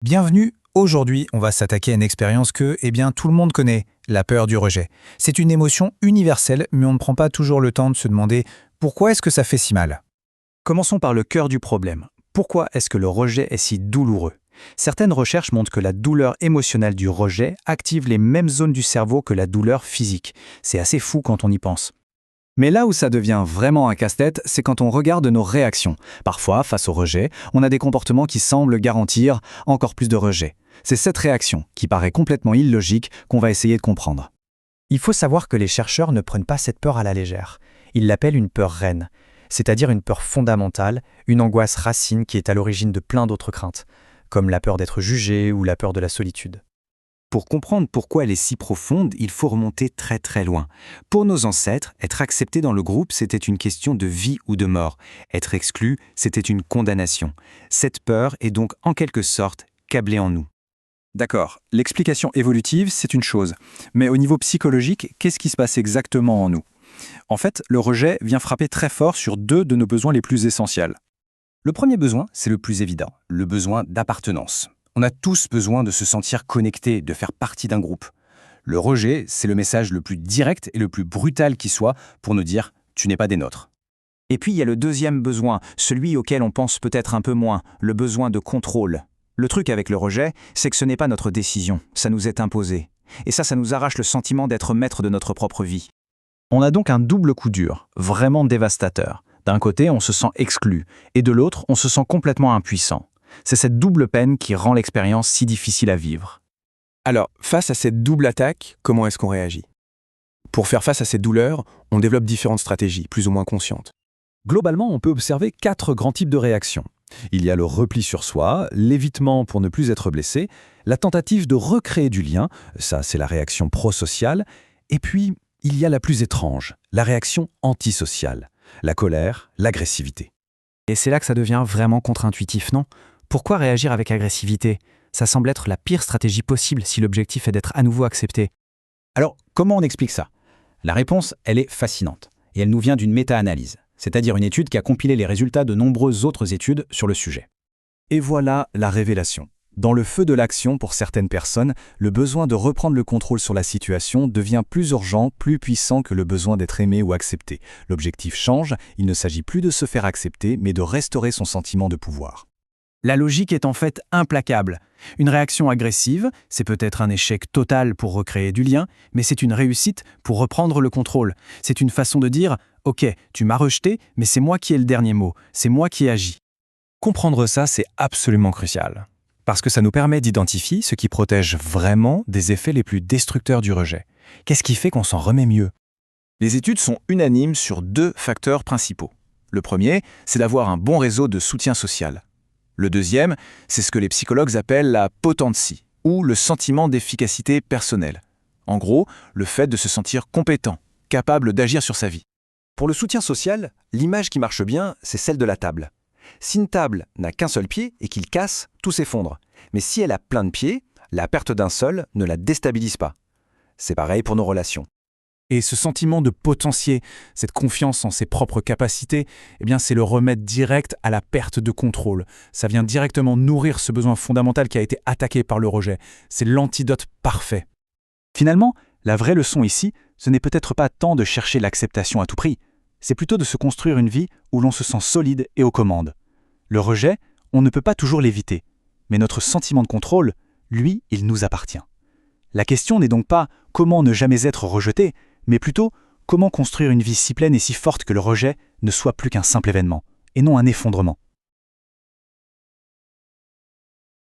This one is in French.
Bienvenue, aujourd'hui on va s'attaquer à une expérience que tout le monde connaît, la peur du rejet. C'est une émotion universelle, mais on ne prend pas toujours le temps de se demander pourquoi est-ce que ça fait si mal. Commençons par le cœur du problème. Pourquoi est-ce que le rejet est si douloureux? Certaines recherches montrent que la douleur émotionnelle du rejet active les mêmes zones du cerveau que la douleur physique. C'est assez fou quand on y pense. Mais là où ça devient vraiment un casse-tête, c'est quand on regarde nos réactions. Parfois, face au rejet, on a des comportements qui semblent garantir encore plus de rejet. C'est cette réaction, qui paraît complètement illogique, qu'on va essayer de comprendre. Il faut savoir que les chercheurs ne prennent pas cette peur à la légère. Ils l'appellent une peur reine, c'est-à-dire une peur fondamentale, une angoisse racine qui est à l'origine de plein d'autres craintes, comme la peur d'être jugé ou la peur de la solitude. Pour comprendre pourquoi elle est si profonde, il faut remonter très très loin. Pour nos ancêtres, être accepté dans le groupe, c'était une question de vie ou de mort. Être exclu, c'était une condamnation. Cette peur est donc en quelque sorte câblée en nous. D'accord, l'explication évolutive, c'est une chose. Mais au niveau psychologique, qu'est-ce qui se passe exactement en nous? En fait, le rejet vient frapper très fort sur deux de nos besoins les plus essentiels. Le premier besoin, c'est le plus évident, le besoin d'appartenance. On a tous besoin de se sentir connecté, de faire partie d'un groupe. Le rejet, c'est le message le plus direct et le plus brutal qui soit pour nous dire « tu n'es pas des nôtres ». Et puis il y a le deuxième besoin, celui auquel on pense peut-être un peu moins, le besoin de contrôle. Le truc avec le rejet, c'est que ce n'est pas notre décision, ça nous est imposé. Et ça nous arrache le sentiment d'être maître de notre propre vie. On a donc un double coup dur, vraiment dévastateur. D'un côté, on se sent exclu, et de l'autre, on se sent complètement impuissant. C'est cette double peine qui rend l'expérience si difficile à vivre. Alors, face à cette double attaque, comment est-ce qu'on réagit? Pour faire face à cette douleur, on développe différentes stratégies, plus ou moins conscientes. Globalement, on peut observer 4 grands types de réactions. Il y a le repli sur soi, l'évitement pour ne plus être blessé, la tentative de recréer du lien, ça c'est la réaction prosociale, et puis il y a la plus étrange, la réaction antisociale, la colère, l'agressivité. Et c'est là que ça devient vraiment contre-intuitif, non? Pourquoi réagir avec agressivité? Ça semble être la pire stratégie possible si l'objectif est d'être à nouveau accepté. Alors, comment on explique ça? La réponse, elle est fascinante. Et elle nous vient d'une méta-analyse, c'est-à-dire une étude qui a compilé les résultats de nombreuses autres études sur le sujet. Et voilà la révélation. Dans le feu de l'action, pour certaines personnes, le besoin de reprendre le contrôle sur la situation devient plus urgent, plus puissant que le besoin d'être aimé ou accepté. L'objectif change, il ne s'agit plus de se faire accepter, mais de restaurer son sentiment de pouvoir. La logique est en fait implacable. Une réaction agressive, c'est peut-être un échec total pour recréer du lien, mais c'est une réussite pour reprendre le contrôle. C'est une façon de dire « Ok, tu m'as rejeté, mais c'est moi qui ai le dernier mot, c'est moi qui agis ». Comprendre ça, c'est absolument crucial. Parce que ça nous permet d'identifier ce qui protège vraiment des effets les plus destructeurs du rejet. Qu'est-ce qui fait qu'on s'en remet mieux? Les études sont unanimes sur 2 facteurs principaux. Le premier, c'est d'avoir un bon réseau de soutien social. Le deuxième, c'est ce que les psychologues appellent la potentie, ou le sentiment d'efficacité personnelle. En gros, le fait de se sentir compétent, capable d'agir sur sa vie. Pour le soutien social, l'image qui marche bien, c'est celle de la table. Si une table n'a qu'un seul pied et qu'il casse, tout s'effondre. Mais si elle a plein de pieds, la perte d'un seul ne la déstabilise pas. C'est pareil pour nos relations. Et ce sentiment de potentiel, cette confiance en ses propres capacités, c'est le remède direct à la perte de contrôle. Ça vient directement nourrir ce besoin fondamental qui a été attaqué par le rejet. C'est l'antidote parfait. Finalement, la vraie leçon ici, ce n'est peut-être pas tant de chercher l'acceptation à tout prix, c'est plutôt de se construire une vie où l'on se sent solide et aux commandes. Le rejet, on ne peut pas toujours l'éviter, mais notre sentiment de contrôle, lui, il nous appartient. La question n'est donc pas comment ne jamais être rejeté, mais plutôt comment construire une vie si pleine et si forte que le rejet ne soit plus qu'un simple événement, et non un effondrement.